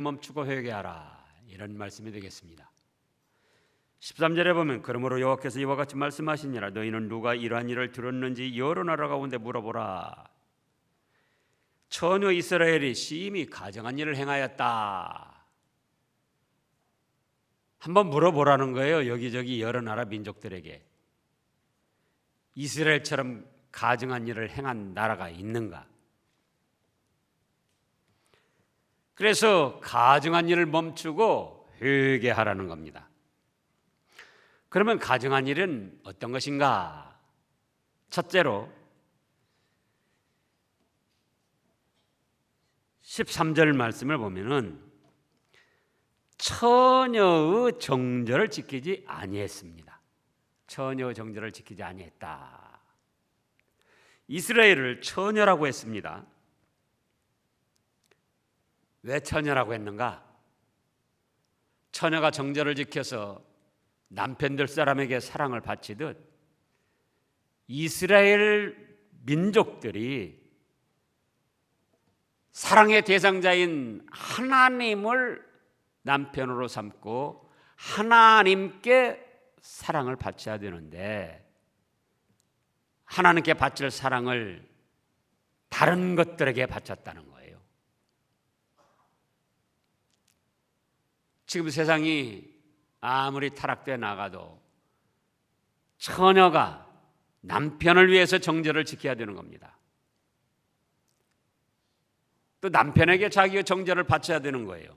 멈추고 회개하라, 이런 말씀이 되겠습니다. 13절에 보면 그러므로 여호와께서 이와 같이 말씀하시니라 너희는 누가 이러한 일을 들었는지 여러 나라 가운데 물어보라. 처녀 이스라엘이 심히 가증한 일을 행하였다. 한번 물어보라는 거예요. 여기저기 여러 나라 민족들에게 이스라엘처럼 가증한 일을 행한 나라가 있는가? 그래서 가증한 일을 멈추고 회개하라는 겁니다. 그러면 가증한 일은 어떤 것인가? 첫째로 13절 말씀을 보면은 처녀의 정절을 지키지 아니했습니다. 처녀의 정절을 지키지 아니했다. 이스라엘을 처녀라고 했습니다. 왜 처녀라고 했는가? 처녀가 정절을 지켜서 남편들 사람에게 사랑을 바치듯 이스라엘 민족들이 사랑의 대상자인 하나님을 남편으로 삼고 하나님께 사랑을 바쳐야 되는데 하나님께 바칠 사랑을 다른 것들에게 바쳤다는 거예요. 지금 세상이 아무리 타락되어 나가도 처녀가 남편을 위해서 정절을 지켜야 되는 겁니다. 또 남편에게 자기의 정절을 바쳐야 되는 거예요.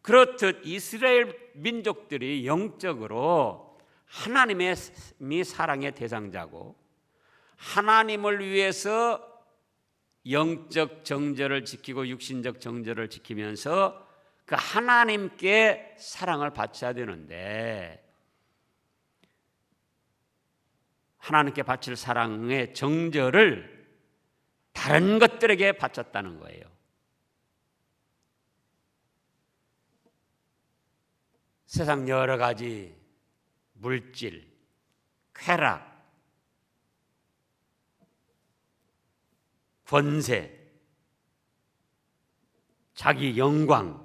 그렇듯 이스라엘 민족들이 영적으로 하나님의 사랑의 대상자고 하나님을 위해서 영적 정절을 지키고 육신적 정절을 지키면서 그 하나님께 사랑을 바쳐야 되는데 하나님께 바칠 사랑의 정절을 다른 것들에게 바쳤다는 거예요. 세상 여러 가지 물질, 쾌락, 권세, 자기 영광,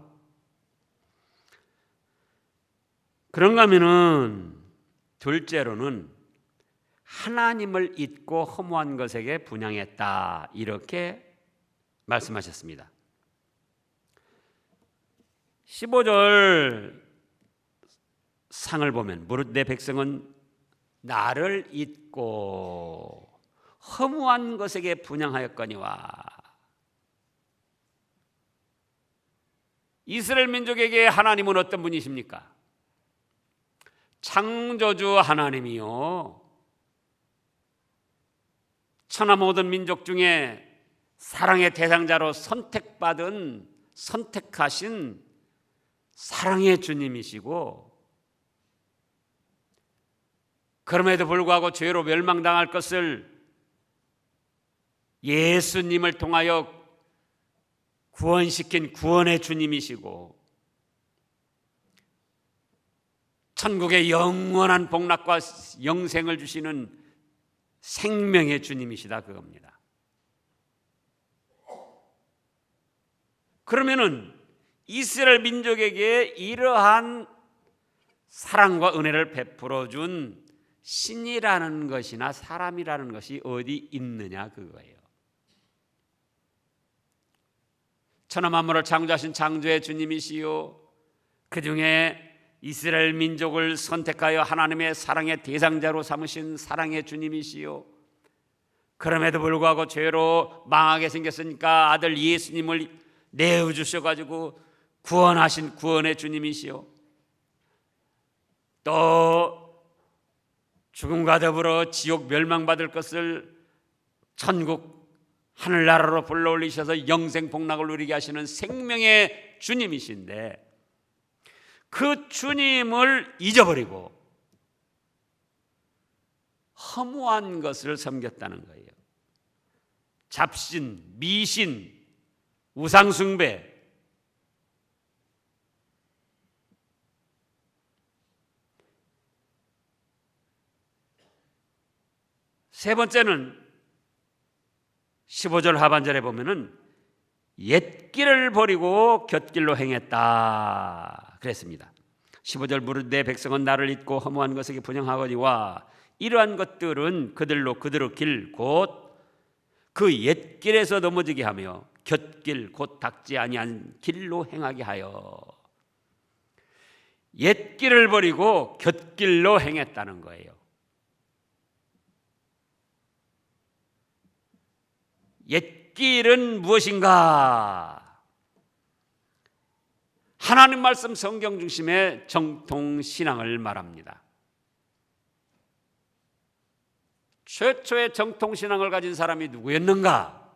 그런가 하면은 둘째로는 하나님을 잊고 허무한 것에게 분향했다, 이렇게 말씀하셨습니다. 15절 상을 보면 무릇 내 백성은 나를 잊고 허무한 것에게 분향하였거니와. 이스라엘 민족에게 하나님은 어떤 분이십니까? 창조주 하나님이요, 천하 모든 민족 중에 사랑의 대상자로 선택하신 사랑의 주님이시고, 그럼에도 불구하고 죄로 멸망당할 것을 예수님을 통하여 구원시킨 구원의 주님이시고, 천국의 영원한 복락과 영생을 주시는 생명의 주님이시다, 그겁니다. 그러면은 이스라엘 민족에게 이러한 사랑과 은혜를 베풀어 준 신이라는 것이나 사람이라는 것이 어디 있느냐, 그거예요. 천하 만물을 창조하신 창조의 주님이시요, 그 중에 이스라엘 민족을 선택하여 하나님의 사랑의 대상자로 삼으신 사랑의 주님이시요, 그럼에도 불구하고 죄로 망하게 생겼으니까 아들 예수님을 내어주셔가지고 구원하신 구원의 주님이시요, 또 죽음과 더불어 지옥 멸망받을 것을 천국 하늘나라로 불러올리셔서 영생 복락을 누리게 하시는 생명의 주님이신데, 그 주님을 잊어버리고 허무한 것을 섬겼다는 거예요. 잡신, 미신, 우상숭배, 세 번째는 15절 하반절에 보면은 옛길을 버리고 곁길로 행했다 그랬습니다. 15절 무릇 내 백성은 나를 잊고 허무한 것에게 분향하거니와 이러한 것들은 그들로 그들의 길 곧 그 옛길에서 넘어지게 하며 곁길 곧 닦지 아니한 길로 행하게 하여. 옛길을 버리고 곁길로 행했다는 거예요. 옛길은 무엇인가? 하나님 말씀 성경 중심의 정통신앙을 말합니다. 최초의 정통신앙을 가진 사람이 누구였는가?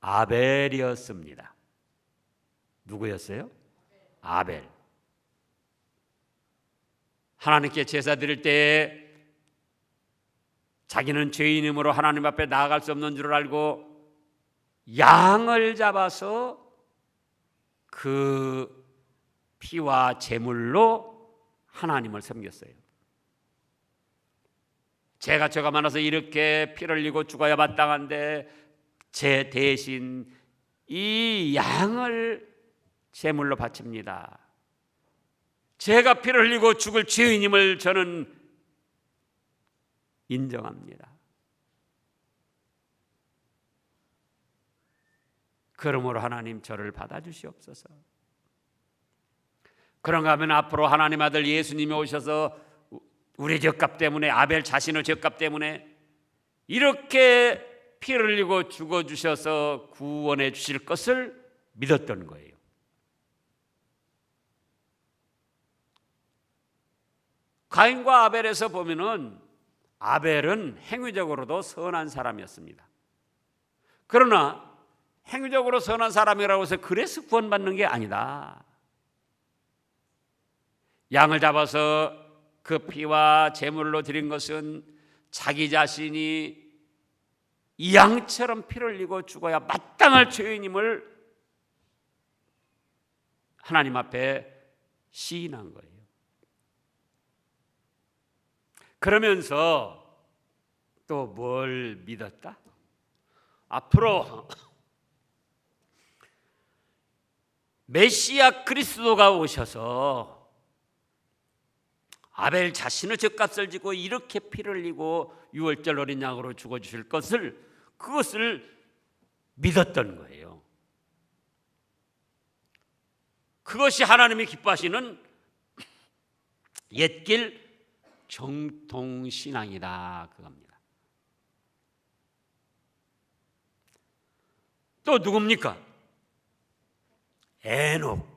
아벨이었습니다. 누구였어요? 아벨. 하나님께 제사 드릴 때에 자기는 죄인이므로 하나님 앞에 나아갈 수 없는 줄 알고 양을 잡아서 그 피와 제물로 하나님을 섬겼어요. 제가 죄가 많아서 이렇게 피를 흘리고 죽어야 마땅한데 제 대신 이 양을 제물로 바칩니다. 제가 피를 흘리고 죽을 죄인임을 저는 인정합니다. 그러므로 하나님 저를 받아주시옵소서. 그런가 하면 앞으로 하나님 아들 예수님이 오셔서 우리 죄값 때문에, 아벨 자신의 죄값 때문에 이렇게 피를 흘리고 죽어주셔서 구원해 주실 것을 믿었던 거예요. 가인과 아벨에서 보면은 아벨은 행위적으로도 선한 사람이었습니다. 그러나 행위적으로 선한 사람이라고 해서 그래서 구원받는 게 아니다. 양을 잡아서 그 피와 제물로 드린 것은 자기 자신이 이 양처럼 피를 흘리고 죽어야 마땅할 죄인임을 하나님 앞에 시인한 거예요. 그러면서 또 뭘 믿었다? 앞으로 메시아 그리스도가 오셔서 아벨 자신의 죄값을 지고 이렇게 피를 흘리고 유월절 어린 양으로 죽어주실 그것을 믿었던 거예요. 그것이 하나님이 기뻐하시는 옛길 정통신앙이다 그겁니다. 또 누굽니까? 에녹.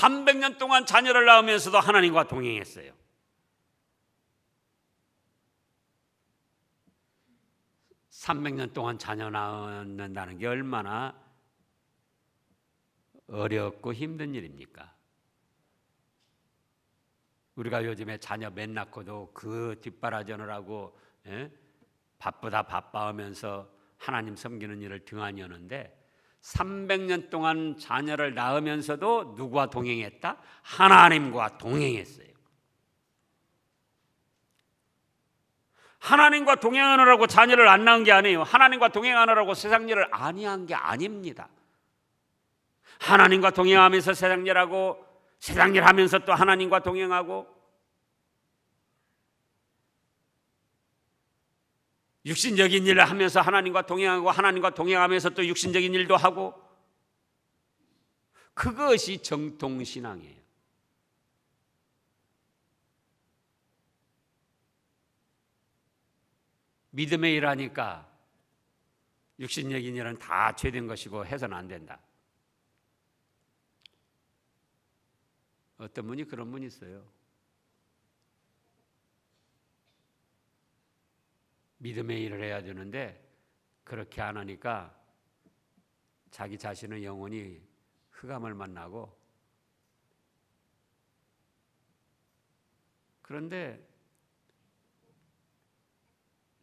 300년 동안 자녀를 낳으면서도 하나님과 동행했어요. 300년 동안 자녀 낳는다는 게 얼마나 어렵고 힘든 일입니까? 우리가 요즘에 자녀 몇 낳고도 그 뒷바라지느라고 바쁘다 바빠하면서 하나님 섬기는 일을 등한히 하는데 300년 동안 자녀를 낳으면서도 누구와 동행했다? 하나님과 동행했어요. 하나님과 동행하느라고 자녀를 안 낳은 게 아니에요. 하나님과 동행하느라고 세상 일을 아니한 게 아닙니다. 하나님과 동행하면서 세상 일하고 세상 일 하면서 또 하나님과 동행하고 육신적인 일을 하면서 하나님과 동행하고 하나님과 동행하면서 또 육신적인 일도 하고 그것이 정통신앙이에요. 믿음의 일 하니까 육신적인 일은 다 죄된 것이고 해서는 안 된다. 어떤 분이 그런 분이 있어요. 믿음의 일을 해야 되는데 그렇게 안 하니까 자기 자신의 영혼이 흑암을 만나고 그런데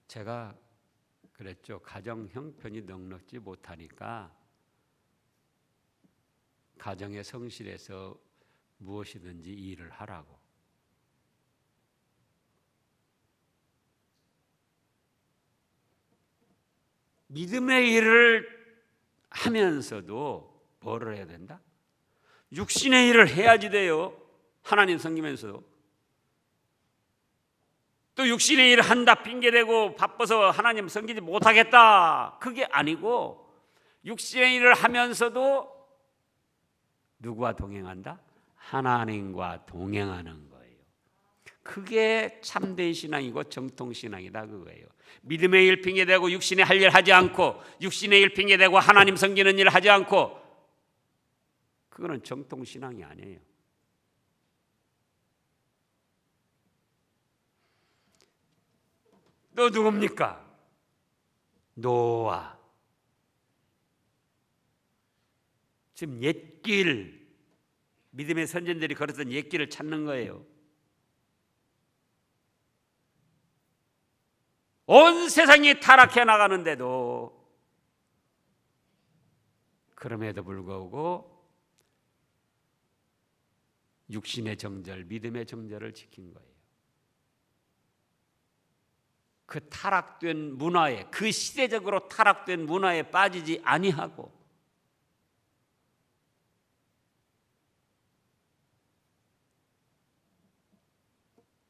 제가 그랬죠. 가정 형편이 넉넉지 못하니까 가정의 성실에서 무엇이든지 일을 하라고. 믿음의 일을 하면서도 뭐를 해야 된다? 육신의 일을 해야지 돼요. 하나님 섬기면서도. 또 육신의 일을 한다 핑계대고 바빠서 하나님 섬기지 못하겠다, 그게 아니고 육신의 일을 하면서도 누구와 동행한다? 하나님과 동행하는 거예요. 그게 참된 신앙이고 정통 신앙이다, 그거예요. 믿음의 일 핑계대고 육신의 할 일 하지 않고, 육신의 일 핑계대고 하나님 섬기는 일 하지 않고, 그거는 정통 신앙이 아니에요. 또 누굽니까? 노아. 지금 옛길, 믿음의 선진들이 걸었던 옛길을 찾는 거예요. 온 세상이 타락해 나가는데도 그럼에도 불구하고 육신의 정절, 믿음의 정절을 지킨 거예요. 그 타락된 문화에, 그 시대적으로 타락된 문화에 빠지지 아니하고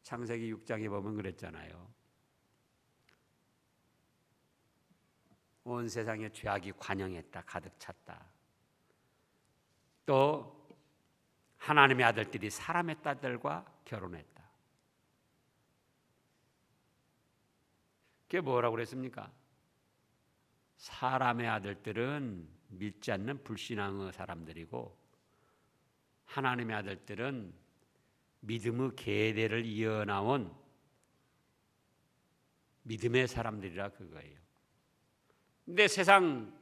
창세기 6장에 보면 그랬잖아요. 온 세상에 죄악이 관영했다, 가득 찼다. 또 하나님의 아들들이 사람의 딸들과 결혼했다. 그게 뭐라고 그랬습니까? 사람의 아들들은 믿지 않는 불신앙의 사람들이고 하나님의 아들들은 믿음의 계대를 이어나온 믿음의 사람들이라 그거예요. 근데 세상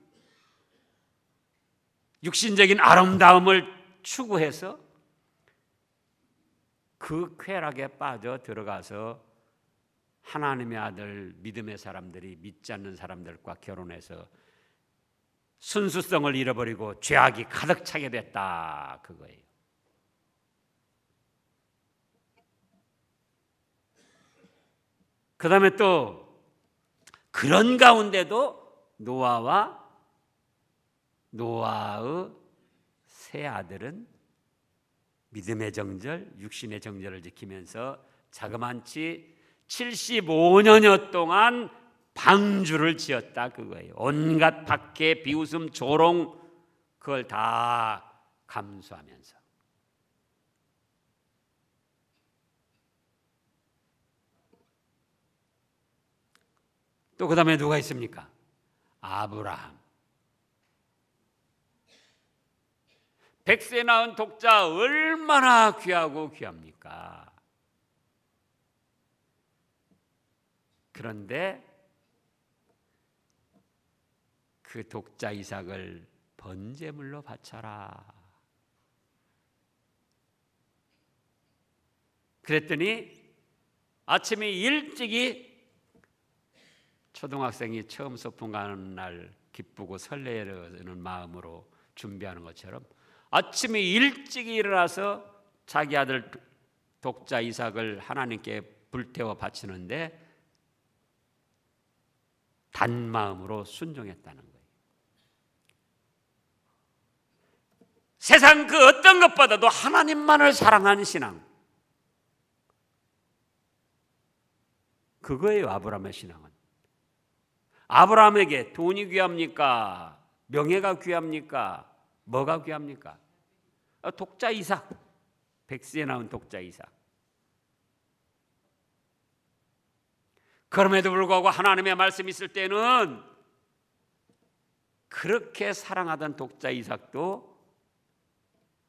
육신적인 아름다움을 추구해서 그 쾌락에 빠져 들어가서 하나님의 아들 믿음의 사람들이 믿지 않는 사람들과 결혼해서 순수성을 잃어버리고 죄악이 가득 차게 됐다, 그거예요. 그 다음에 또 그런 가운데도 노아와 노아의 세 아들은 믿음의 정절, 육신의 정절을 지키면서 자그만치 75년여 동안 방주를 지었다, 그거예요. 온갖 박해, 비웃음, 조롱, 그걸 다 감수하면서. 또 그 다음에 누가 있습니까? 아브라함. 100세 낳은 독자 얼마나 귀하고 귀합니까? 그런데 그 독자 이삭을 번제물로 바쳐라. 그랬더니 아침에 일찍이 초등학생이 처음 소풍 가는 날 기쁘고 설레는 마음으로 준비하는 것처럼 아침에 일찍 일어나서 자기 아들 독자 이삭을 하나님께 불태워 바치는데 단 마음으로 순종했다는 거예요. 세상 그 어떤 것보다도 하나님만을 사랑하는 신앙, 그거예요. 아브라함의 신앙은. 아브라함에게 돈이 귀합니까? 명예가 귀합니까? 뭐가 귀합니까? 독자 이삭, 100세에 낳은 독자 이삭. 그럼에도 불구하고 하나님의 말씀이 있을 때는 그렇게 사랑하던 독자 이삭도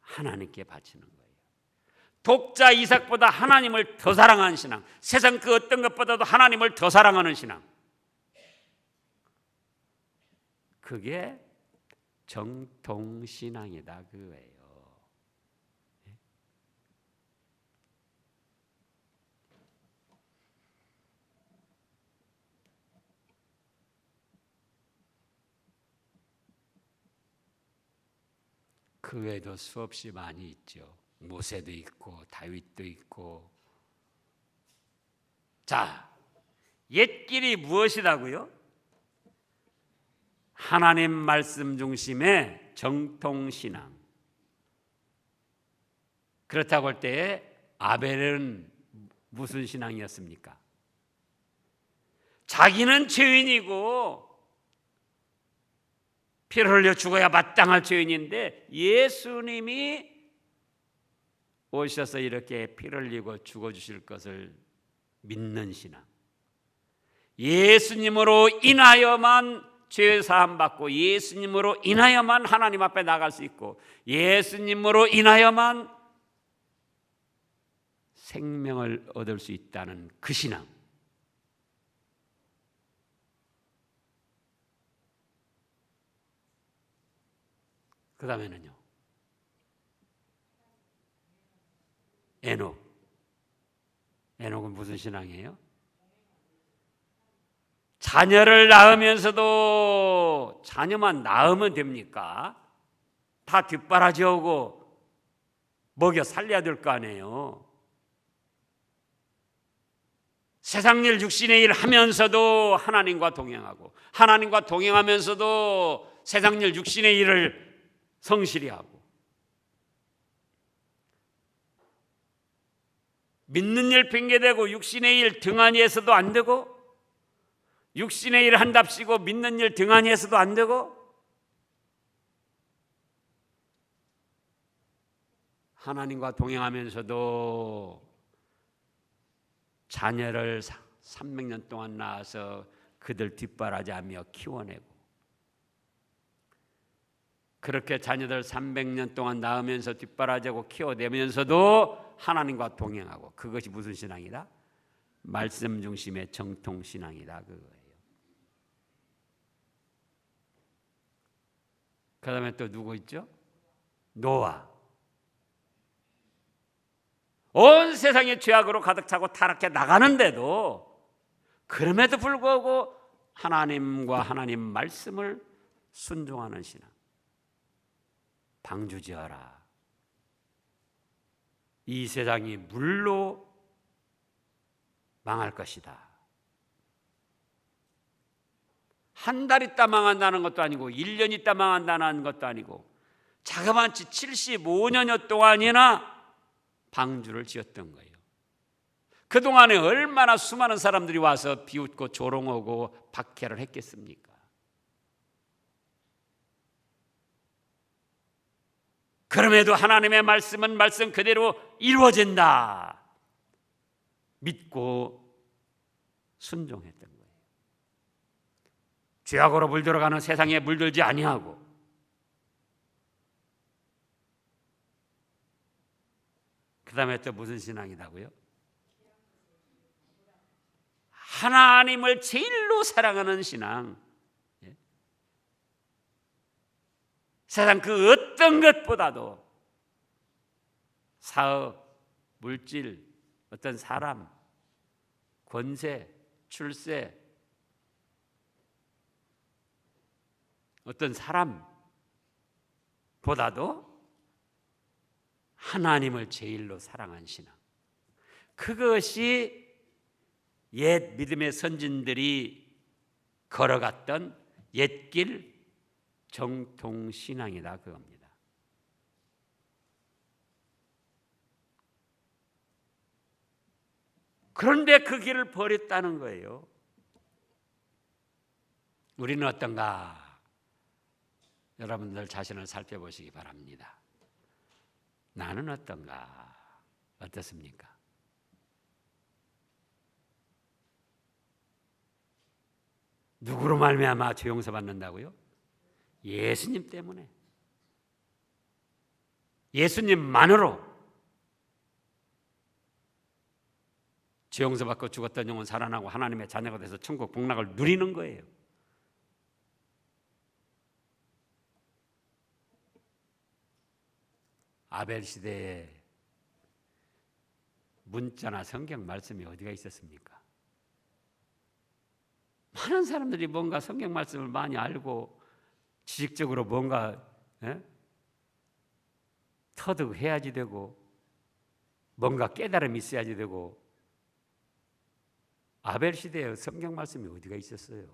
하나님께 바치는 거예요. 독자 이삭보다 하나님을 더 사랑하는 신앙, 세상 그 어떤 것보다도 하나님을 더 사랑하는 신앙, 그게 정통신앙이다, 그거예요. 그 외에도 수없이 많이 있죠. 모세도 있고 다윗도 있고. 자, 옛길이 무엇이라고요? 하나님 말씀 중심의 정통신앙. 그렇다고 할 때 아벨은 무슨 신앙이었습니까? 자기는 죄인이고 피를 흘려 죽어야 마땅할 죄인인데 예수님이 오셔서 이렇게 피를 흘리고 죽어주실 것을 믿는 신앙. 예수님으로 인하여만 죄 사함 받고 예수님으로 인하여만 하나님 앞에 나갈 수 있고 예수님으로 인하여만 생명을 얻을 수 있다는 그 신앙. 그 다음에는요, 에녹. 에녹은 무슨 신앙이에요? 자녀를 낳으면서도 자녀만 낳으면 됩니까? 다 뒷바라지 오고 먹여 살려야 될 거 아니에요. 세상 일 육신의 일 하면서도 하나님과 동행하고 하나님과 동행하면서도 세상 일 육신의 일을 성실히 하고 믿는 일 핑계대고 육신의 일 등한히해서도 안 되고 육신의 일 한답시고 믿는 일 등한히해서도 안 되고 하나님과 동행하면서도 자녀를 300년 동안 낳아서 그들 뒷바라지하며 키워내고 그렇게 자녀들 300년 동안 낳으면서 뒷바라지하고 키워내면서도 하나님과 동행하고 그것이 무슨 신앙이다? 말씀 중심의 정통 신앙이다 그거예요. 그 다음에 또 누구 있죠? 노아. 온 세상이 죄악으로 가득 차고 타락해 나가는데도 그럼에도 불구하고 하나님과 하나님 말씀을 순종하는 신앙. 방주지어라. 이 세상이 물로 망할 것이다. 한 달 있다 망한다는 것도 아니고 1년 있다 망한다는 것도 아니고 자그마치 75년여 동안이나 방주를 지었던 거예요. 그동안에 얼마나 수많은 사람들이 와서 비웃고 조롱하고 박해를 했겠습니까? 그럼에도 하나님의 말씀은 말씀 그대로 이루어진다 믿고 순종했던 거예요. 죄악으로 물들어가는 세상에 물들지 아니하고 그 다음에 또 무슨 신앙이라고요? 하나님을 제일로 사랑하는 신앙. 세상 그 어떤 것보다도 사업, 물질, 어떤 사람, 권세, 출세, 어떤 사람보다도 하나님을 제일로 사랑한 신앙. 그것이 옛 믿음의 선진들이 걸어갔던 옛길 정통신앙이다 그겁니다. 그런데 그 길을 버렸다는 거예요. 우리는 어떤가? 여러분들 자신을 살펴보시기 바랍니다. 나는 어떤가? 어떻습니까? 누구로 말미암아 죄 용서받는다고요? 예수님 때문에. 예수님만으로 죄 용서받고 죽었던 영혼 살아나고 하나님의 자녀가 돼서 천국 복락을 누리는 거예요. 아벨 시대에 문자나 성경 말씀이 어디가 있었습니까? 많은 사람들이 뭔가 성경 말씀을 많이 알고 지식적으로 뭔가 터득해야지 되고 뭔가 깨달음이 있어야지 되고 아벨 시대에 성경 말씀이 어디가 있었어요?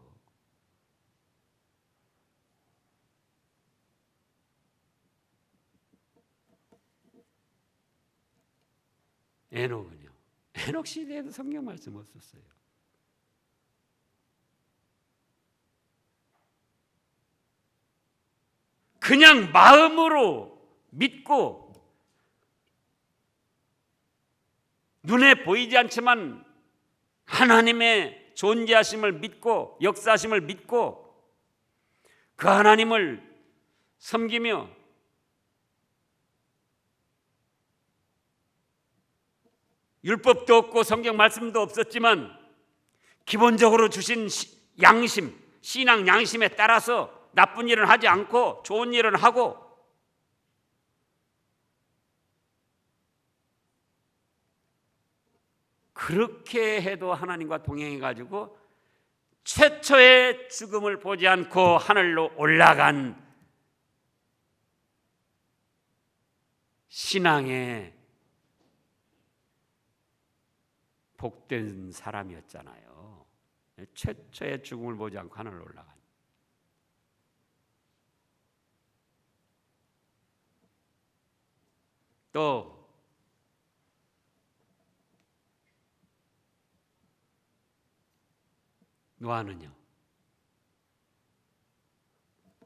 에녹은요. 에녹 시대에도 성경 말씀 없었어요. 그냥 마음으로 믿고 눈에 보이지 않지만 하나님의 존재하심을 믿고 역사하심을 믿고 그 하나님을 섬기며 율법도 없고 성경 말씀도 없었지만 기본적으로 주신 양심, 신앙 양심에 따라서 나쁜 일은 하지 않고 좋은 일은 하고 그렇게 해도 하나님과 동행해 가지고 최초의 죽음을 보지 않고 하늘로 올라간 신앙의 복된 사람이었잖아요. 최초의 죽음을 보지 않고 하늘로 올라간. 또 노아는요,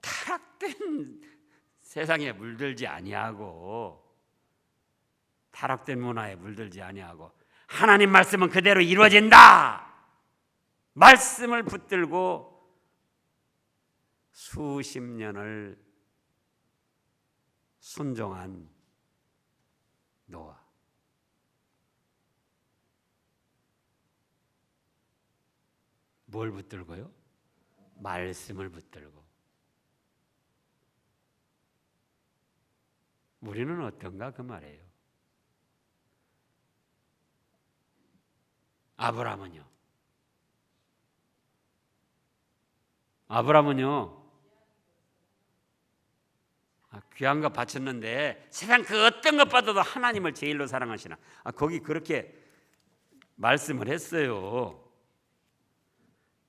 타락된 세상에 물들지 아니하고 타락된 문화에 물들지 아니하고 하나님 말씀은 그대로 이루어진다 말씀을 붙들고 수십 년을 순종한 노아. 뭘 붙들고요? 말씀을 붙들고. 우리는 어떤가 그 말이에요. 아브라함은요 귀한 거 바쳤는데 세상 그 어떤 것보다도 하나님을 제일로 사랑하시나. 거기 그렇게 말씀을 했어요.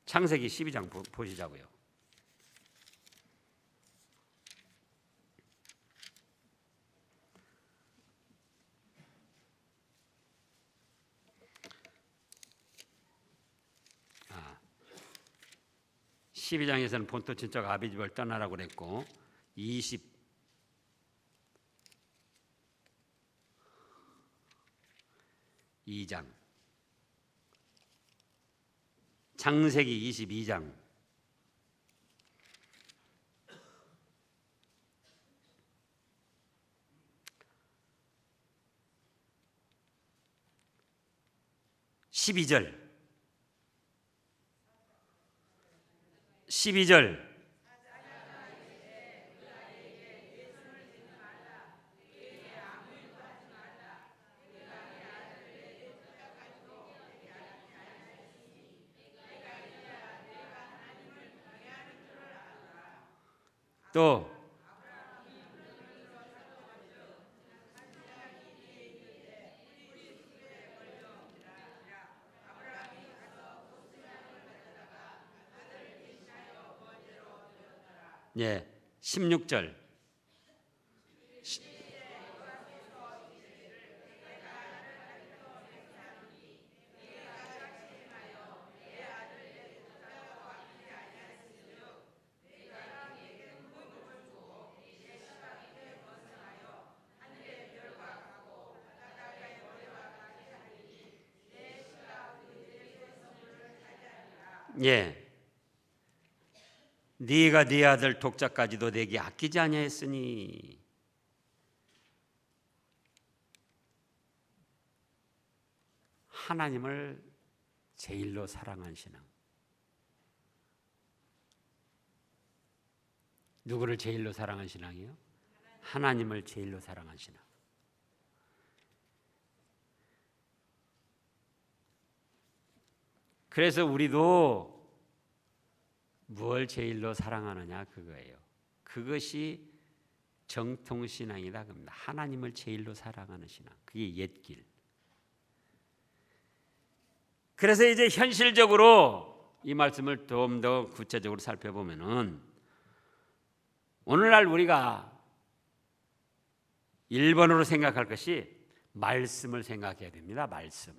창세기 12장 보시자고요. 아, 12장에서는 본토 친척 아비집을 떠나라고 그랬고 22장 창세기 22장 12절 또 예, 16절 예, 네가 네 아들 독자까지도 내게 아끼지 아니하였으니. 하나님을 제일로 사랑한 신앙. 누구를 제일로 사랑한 신앙이요? 하나님을 제일로 사랑한 신앙. 그래서 우리도 무엇을 제일로 사랑하느냐 그거예요. 그것이 정통신앙이다 그럽니다. 하나님을 제일로 사랑하는 신앙. 그게 옛길. 그래서 이제 현실적으로 이 말씀을 좀 더 구체적으로 살펴보면은 오늘날 우리가 1번으로 생각할 것이 말씀을 생각해야 됩니다. 말씀.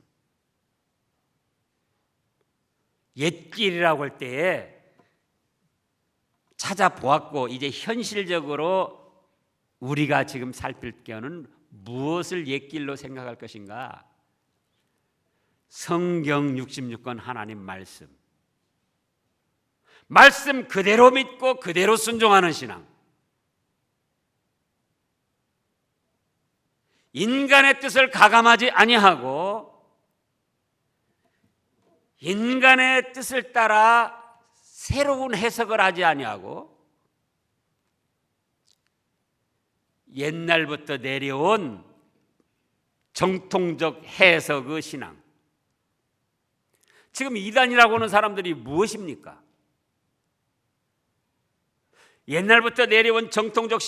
옛길이라고 할 때에 찾아보았고 이제 현실적으로 우리가 지금 살필 경우는 무엇을 옛길로 생각할 것인가? 성경 66권 하나님 말씀. 말씀 그대로 믿고 그대로 순종하는 신앙. 인간의 뜻을 가감하지 아니하고 인간의 뜻을 따라 새로운 해석을 하지 아니하고 옛날부터 내려온 정통적 해석의 신앙. 지금 이단이라고 하는 사람들이 무엇입니까? 옛날부터 내려온 정통적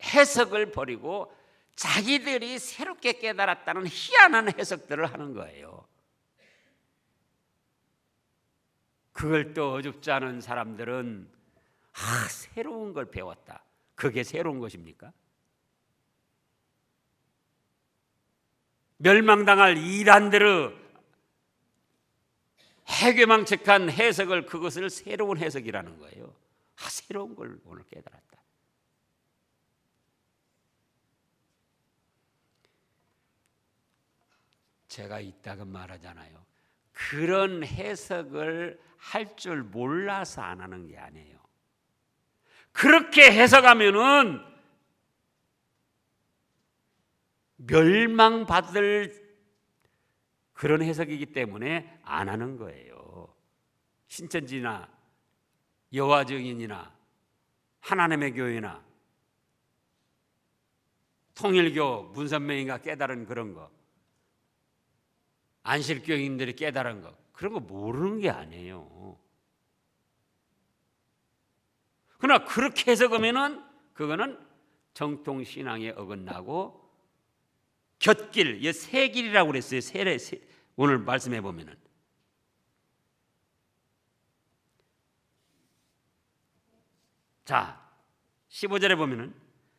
해석을 버리고 자기들이 새롭게 깨달았다는 희한한 해석들을 하는 거예요. 그걸 또 어줍지 않은 사람들은 새로운 걸 배웠다. 그게 새로운 것입니까? 멸망당할 이단들의 해괴망측한 해석을 그것을 새로운 해석이라는 거예요. 새로운 걸 오늘 깨달았다. 제가 이따가 말하잖아요. 그런 해석을 할 줄 몰라서 안 하는 게 아니에요. 그렇게 해석하면은 멸망받을 그런 해석이기 때문에 안 하는 거예요. 신천지나 여호와 증인이나 하나님의 교회나 통일교 문선명이가 깨달은 그런 거, 안실교인들이 깨달은 거, 그런 거 모르는 게 아니에요. 그러나 그렇게 해석하면은 그거는 정통신앙에 어긋나고 곁길, 세 길이라고 그랬어요. 오늘 말씀해 보면은. 자, 15절에 보면은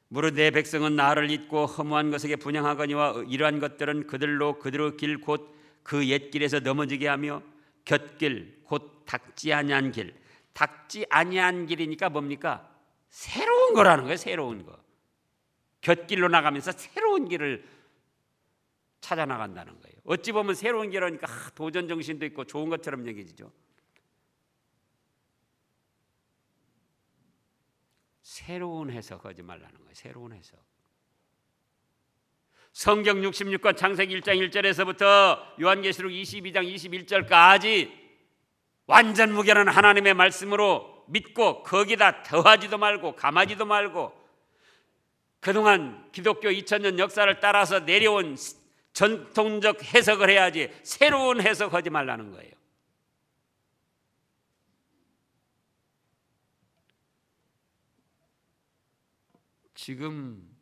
무릇 내 백성은 나를 잊고 허무한 것에게 분향하거니와 이러한 것들은 그들로 그들의 길 곧 그 옛길에서 넘어지게 하며 곁길 곧 닦지 아니한 길. 닦지 아니한 길이니까 뭡니까? 새로운 거라는 거예요. 새로운 거. 곁길로 나가면서 새로운 길을 찾아 나간다는 거예요. 어찌 보면 새로운 길이니까 도전 정신도 있고 좋은 것처럼 여겨지죠. 새로운 해석하지 말라는 거예요. 새로운 해석. 성경 66권 창세기 1장 1절에서부터 요한계시록 22장 21절까지 완전 무결한 하나님의 말씀으로 믿고 거기다 더하지도 말고 감하지도 말고 그동안 기독교 2000년 역사를 따라서 내려온 전통적 해석을 해야지 새로운 해석하지 말라는 거예요. 지금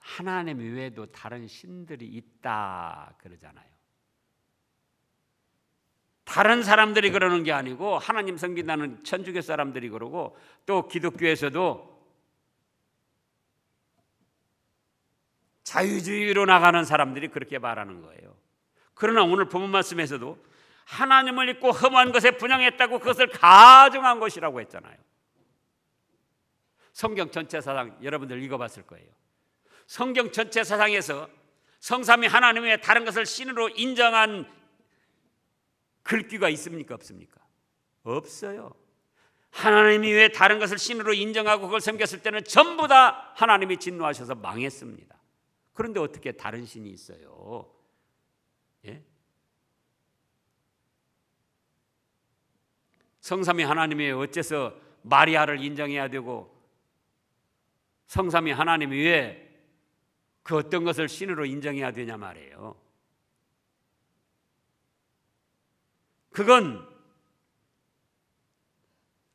하나님 외에도 다른 신들이 있다 그러잖아요. 다른 사람들이 그러는 게 아니고 하나님 섬긴다는 천주교 사람들이 그러고 또 기독교에서도 자유주의로 나가는 사람들이 그렇게 말하는 거예요. 그러나 오늘 본문 말씀에서도 하나님을 잊고 험한 것에 분향했다고 그것을 가증한 것이라고 했잖아요. 성경 전체 사상 여러분들 읽어봤을 거예요. 성경 전체 사상에서 성삼위 하나님 외에 다른 것을 신으로 인정한 글귀가 있습니까? 없습니까? 없어요. 하나님이 왜 다른 것을 신으로 인정하고 그걸 섬겼을 때는 전부 다 하나님이 진노하셔서 망했습니다. 그런데 어떻게 다른 신이 있어요? 예? 성삼위 하나님이 어째서 마리아를 인정해야 되고 성삼위 하나님 외에 그 어떤 것을 신으로 인정해야 되냐 말이에요. 그건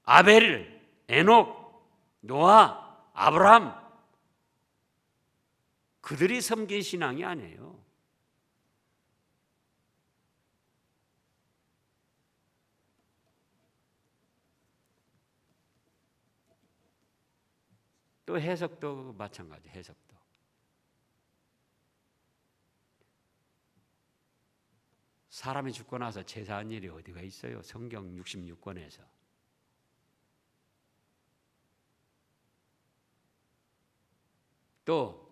아벨, 에녹, 노아, 아브라함 그들이 섬긴 신앙이 아니에요. 또 해석도 마찬가지. 해석도 사람이 죽고 나서 제사한 일이 어디가 있어요? 성경 66권에서. 또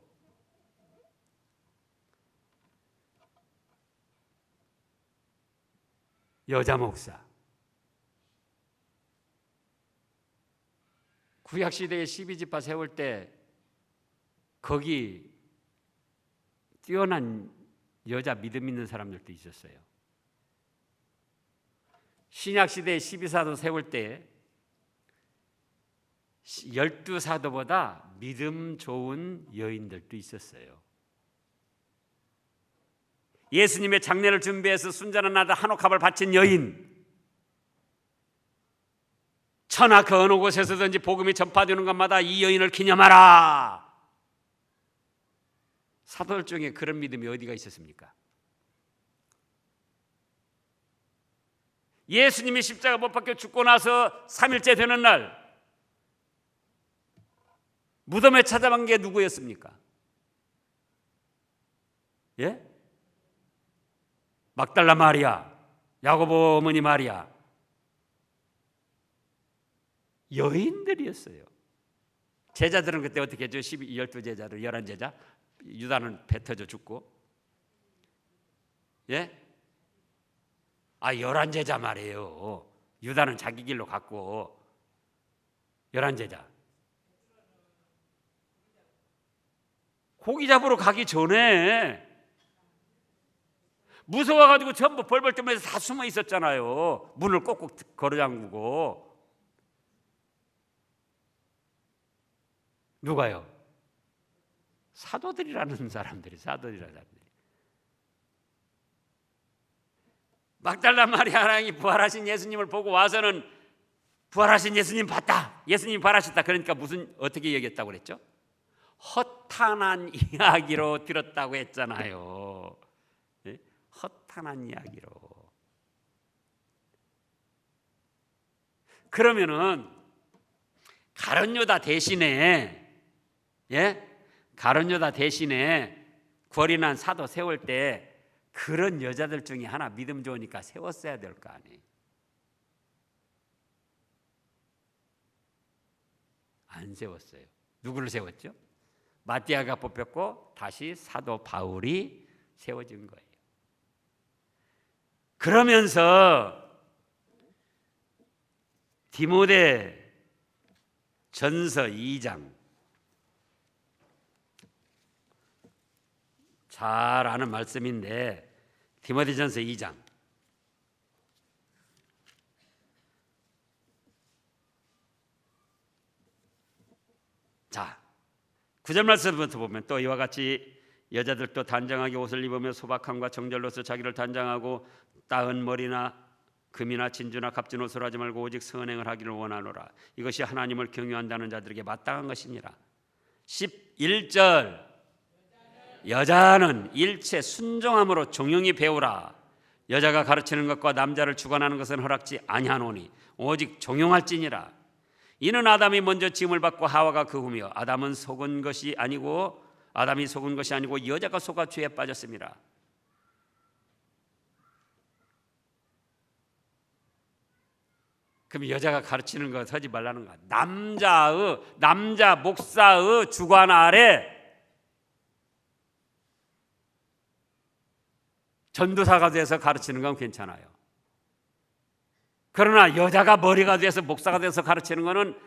여자 목사, 구약 시대에 12지파 세울 때 거기 뛰어난 여자 믿음 있는 사람들도 있었어요. 신약 시대에 12사도 세울 때 12사도보다 믿음 좋은 여인들도 있었어요. 예수님의 장례를 준비해서 순전한 아들 한옥합을 바친 여인, 천하 그 어느 곳에서든지 복음이 전파되는 것마다 이 여인을 기념하라. 사도들 중에 그런 믿음이 어디가 있었습니까? 예수님이 십자가 못 박혀 죽고 나서 3일째 되는 날 무덤에 찾아간 게 누구였습니까? 예? 막달라 마리아, 야고보 어머니 마리아, 여인들이었어요. 제자들은 그때 어떻게 했죠? 12제자들 11제자, 유다는 배 터져 죽고, 예? 11제자 말이에요. 유다는 자기 길로 갔고 11제자 고기 잡으러 가기 전에 무서워가지고 전부 벌벌 떨면서 다 숨어 있었잖아요. 문을 꼭꼭 걸어잠그고. 누가요? 사도들이라는 사람들이. 막달라 마리아 하나님이 부활하신 예수님을 보고 와서는 부활하신 예수님 봤다. 예수님 부활하셨다. 그러니까 어떻게 얘기했다고 그랬죠? 허탄한 이야기로 들었다고 했잖아요. 예? 허탄한 이야기로. 그러면은 가룟 유다 대신에, 가룟 유다 대신에 구원이 난 사도 세울 때 그런 여자들 중에 하나 믿음 좋으니까 세웠어야 될 거 아니에요. 안 세웠어요. 누구를 세웠죠? 마띠아가 뽑혔고 다시 사도 바울이 세워진 거예요. 그러면서 디모데 전서 2장, 잘 아는 말씀인데 디모데전서 2장 자 9절 말씀부터 보면 또 이와 같이 여자들도 단정하게 옷을 입으며 소박함과 정절로서 자기를 단장하고 따은 머리나 금이나 진주나 값진 옷을 하지 말고 오직 선행을 하기를 원하노라. 이것이 하나님을 경유한다는 자들에게 마땅한 것이니라. 11절 여자는 일체 순종함으로 종용히 배우라. 여자가 가르치는 것과 남자를 주관하는 것은 허락지 아니하노니 오직 종용할지니라. 이는 아담이 먼저 지음을 받고 하와가 그 후며 아담이 속은 것이 아니고 여자가 속아 죄에 빠졌습니다. 그럼 여자가 가르치는 것 하지 말라는 거야. 남자 목사의 주관 아래 전도사가 돼서 가르치는 건 괜찮아요. 그러나 여자가 머리가 돼서 목사가 돼서 가르치는 것은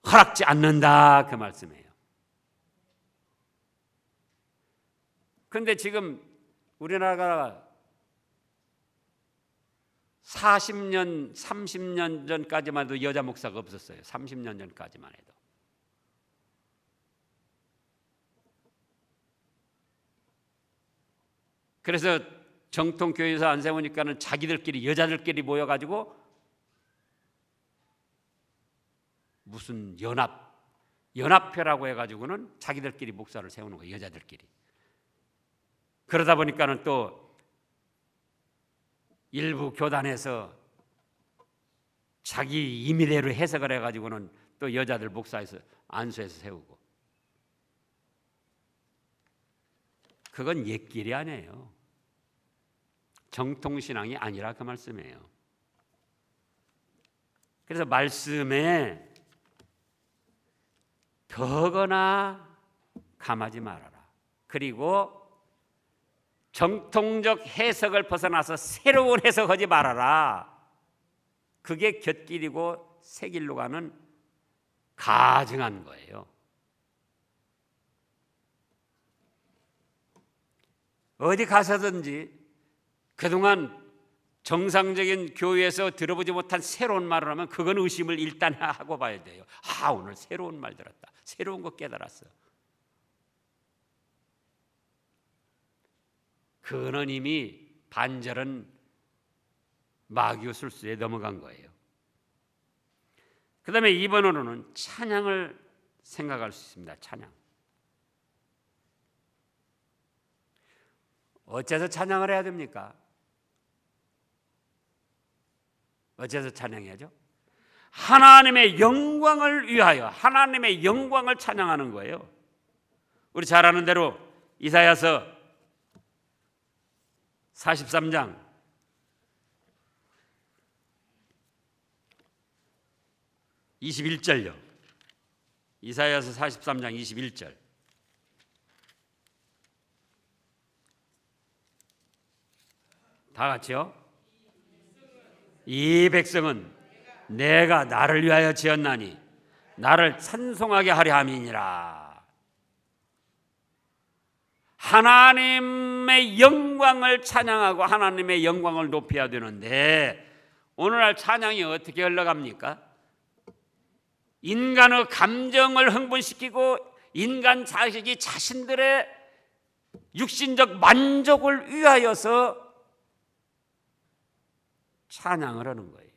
허락지 않는다, 그 말씀이에요. 그런데 지금 우리나라가 40년, 30년 전까지만 해도 여자 목사가 없었어요. 30년 전까지만 해도. 그래서 정통 교회에서 안 세우니까는 자기들끼리 여자들끼리 모여가지고 무슨 연합회라고 해가지고는 자기들끼리 목사를 세우는 거예요. 여자들끼리. 그러다 보니까는 또 일부 교단에서 자기 임의대로 해석을 해가지고는 또 여자들 목사에서 안수해서 세우고 그건 옛길이 아니에요. 정통신앙이 아니라 그 말씀이에요. 그래서 말씀에 더거나 감하지 말아라. 그리고 정통적 해석을 벗어나서 새로운 해석하지 말아라. 그게 곁길이고 새 길로 가는 가증한 거예요. 어디 가서든지 그동안 정상적인 교회에서 들어보지 못한 새로운 말을 하면 그건 의심을 일단 하고 봐야 돼요. 오늘 새로운 말 들었다. 새로운 거 깨달았어. 그는 이미 반절은 마귀술수에 넘어간 거예요. 그 다음에 2번으로는 찬양을 생각할 수 있습니다. 찬양. 어째서 찬양을 해야 됩니까? 어째서 찬양해야죠? 하나님의 영광을 위하여, 하나님의 영광을 찬양하는 거예요. 우리 잘 아는 대로 이사야서 43장 21절요. 이사야서 43장 21절. 다 같이요. 이 백성은 내가 나를 위하여 지었나니 나를 찬송하게 하려 함이니라. 하나님의 영광을 찬양하고 하나님의 영광을 높여야 되는데 오늘날 찬양이 어떻게 흘러갑니까? 인간의 감정을 흥분시키고 인간 자식이 자신들의 육신적 만족을 위하여서 찬양을 하는 거예요.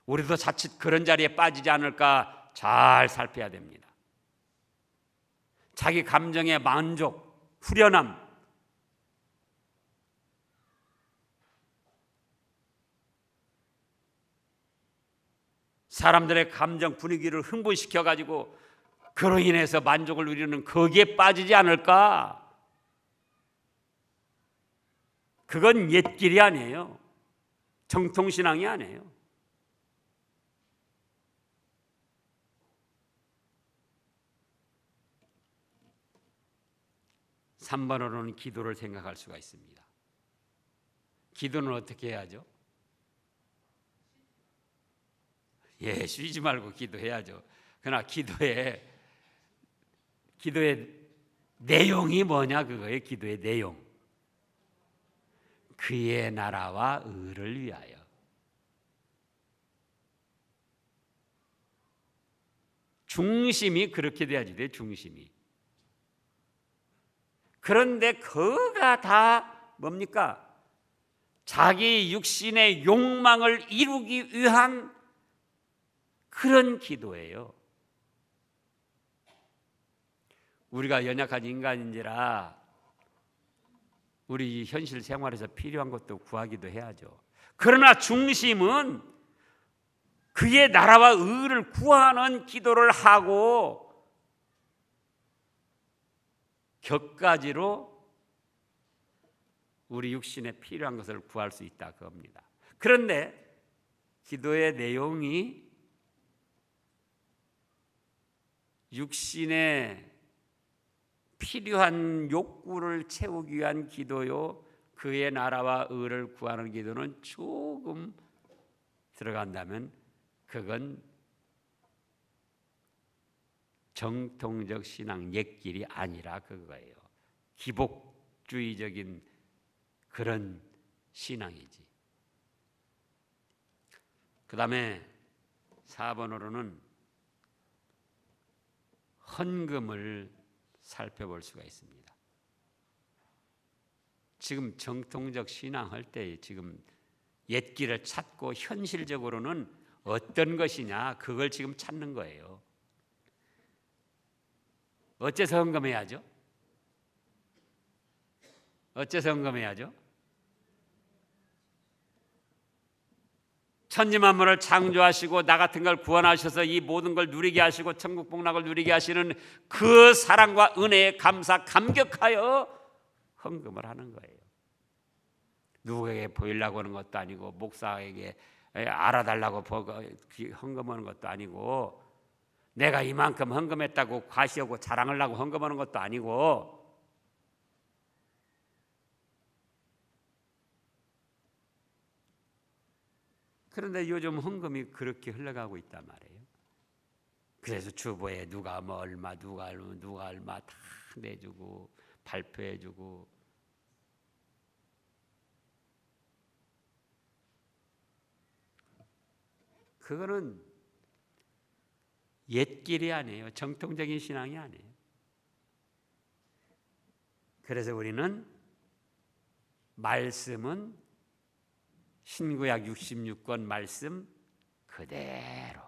우리도 자칫 그런 자리에 빠지지 않을까 잘 살펴야 됩니다. 자기 감정의 만족, 후련함, 사람들의 감정 분위기를 흥분시켜가지고 그로 인해서 만족을 누리는 거기에 빠지지 않을까? 그건 옛길이 아니에요. 정통신앙이 아니에요. (3번으로는) 기도를 생각할 수가 있습니다. 기도는 어떻게 해야죠? 쉬지 말고 기도해야죠. 그러나 기도의 내용이 뭐냐 그거예요. 기도의 내용. 그의 나라와 의를 위하여. 중심이 그렇게 돼야지 돼. 중심이. 그런데 그가 다 뭡니까? 자기 육신의 욕망을 이루기 위한 그런 기도예요. 우리가 연약한 인간인지라 우리 현실 생활에서 필요한 것도 구하기도 해야죠. 그러나 중심은 그의 나라와 의를 구하는 기도를 하고 격가지로 우리 육신에 필요한 것을 구할 수 있다 그겁니다. 그런데 기도의 내용이 육신에 필요한 욕구를 채우기 위한 기도요, 그의 나라와 의를 구하는 기도는 조금 들어간다면 그건 정통적 신앙 옛길이 아니라 그거예요. 기복주의적인 그런 신앙이지. 그 다음에 4번으로는 헌금을 살펴볼 수가 있습니다. 지금 정통적 신앙할 때 지금 옛길을 찾고 현실적으로는 어떤 것이냐 그걸 지금 찾는 거예요. 어째서 헌금해야죠? 어째서 헌금해야죠? 천지만물을 창조하시고 나 같은 걸 구원하셔서 이 모든 걸 누리게 하시고 천국 복락을 누리게 하시는 그 사랑과 은혜에 감격하여 헌금을 하는 거예요. 누구에게 보이려고 하는 것도 아니고 목사에게 알아달라고 헌금하는 것도 아니고 내가 이만큼 헌금했다고 과시하고 자랑하려고 헌금하는 것도 아니고 그런데 요즘 헌금이 그렇게 흘러가고 있단 말이에요. 그래서 주보에 누가 뭐 얼마 누가 얼마 다 내주고 발표해주고 그거는 옛길이 아니에요. 정통적인 신앙이 아니에요. 그래서 우리는 말씀은 신구약 66권 말씀 그대로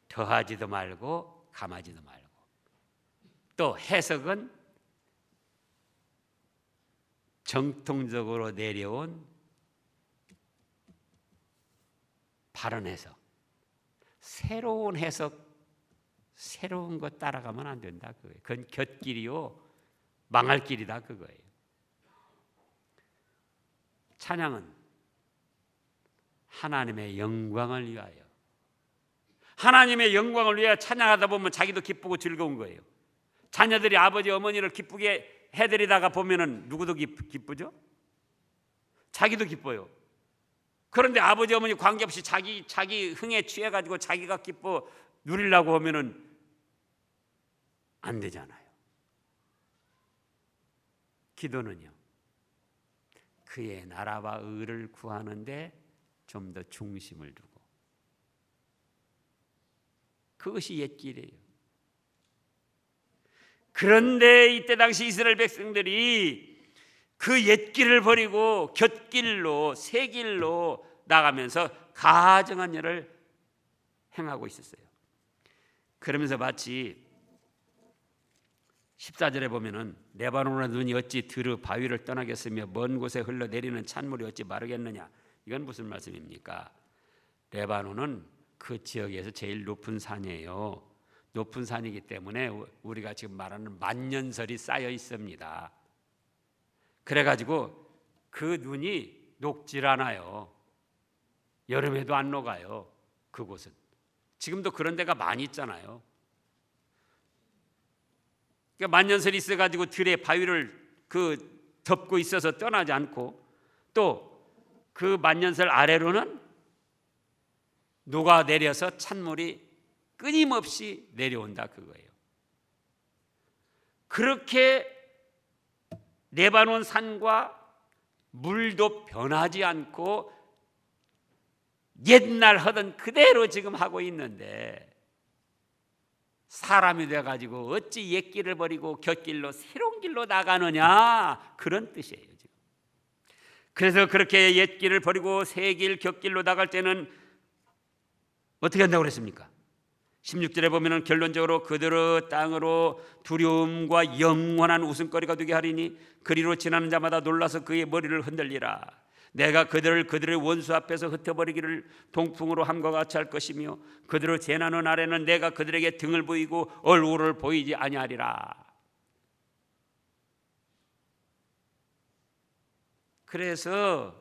더하지도 말고 감하지도 말고 또 해석은 정통적으로 내려온 바른 해석, 새로운 해석, 새로운 것 따라가면 안 된다 그거예요. 그건 곁길이요 망할 길이다 그거예요. 찬양은 하나님의 영광을 위하여, 하나님의 영광을 위하여 찬양하다 보면 자기도 기쁘고 즐거운 거예요. 자녀들이 아버지 어머니를 기쁘게 해드리다가 보면은 누구도 기쁘죠? 자기도 기뻐요. 그런데 아버지 어머니 관계없이 자기 흥에 취해가지고 자기가 기뻐 누리려고 하면은 안 되잖아요. 기도는요 그의 나라와 의를 구하는데 좀 더 중심을 두고 그것이 옛길이에요. 그런데 이때 당시 이스라엘 백성들이 그 옛길을 버리고 곁길로 새 길로 나가면서 가증한 일을 행하고 있었어요. 그러면서 마치 14절에 보면은 레바논의 눈이 어찌 들으 바위를 떠나겠으며 먼 곳에 흘러내리는 찬물이 어찌 마르겠느냐. 이건 무슨 말씀입니까? 레바논은 그 지역에서 제일 높은 산이에요. 높은 산이기 때문에 우리가 지금 말하는 만년설이 쌓여 있습니다. 그래가지고 그 눈이 녹질 않아요. 여름에도 안 녹아요. 그곳은 지금도 그런 데가 많이 있잖아요. 그러니까 만년설이 있어가지고 들에 바위를 덮고 있어서 떠나지 않고 또 그 만년설 아래로는 녹아내려서 찬물이 끊임없이 내려온다 그거예요. 그렇게 레바논 산과 물도 변하지 않고 옛날 하던 그대로 지금 하고 있는데 사람이 돼가지고 어찌 옛길을 버리고 곁길로 새로운 길로 나가느냐 그런 뜻이에요 지금. 그래서 그렇게 옛길을 버리고 새 길 곁길로 나갈 때는 어떻게 한다고 그랬습니까? 16절에 보면 결론적으로 그들의 땅으로 두려움과 영원한 웃음거리가 되게 하리니 그리로 지나는 자마다 놀라서 그의 머리를 흔들리라. 내가 그들의 원수 앞에서 흩어버리기를 동풍으로 함과 같이 할 것이며 그들의 재난의 날에는 내가 그들에게 등을 보이고 얼굴을 보이지 아니하리라. 그래서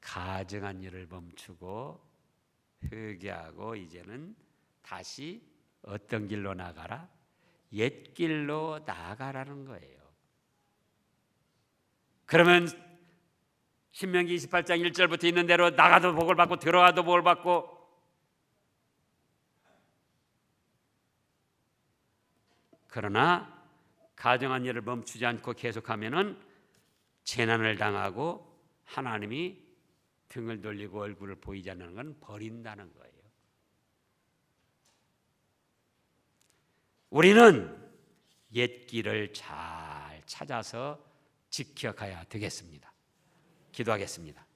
가증한 일을 멈추고 회개하고 이제는 다시 어떤 길로 나가라? 옛 길로 나아가라는 거예요. 그러면 신명기 28장 1절부터 있는 대로 나가도 복을 받고 들어가도 복을 받고 그러나 가증한 일을 멈추지 않고 계속하면은 재난을 당하고 하나님이 등을 돌리고 얼굴을 보이지 않는 건 버린다는 거예요. 우리는 옛 길을 잘 찾아서 지켜가야 되겠습니다. 기도하겠습니다.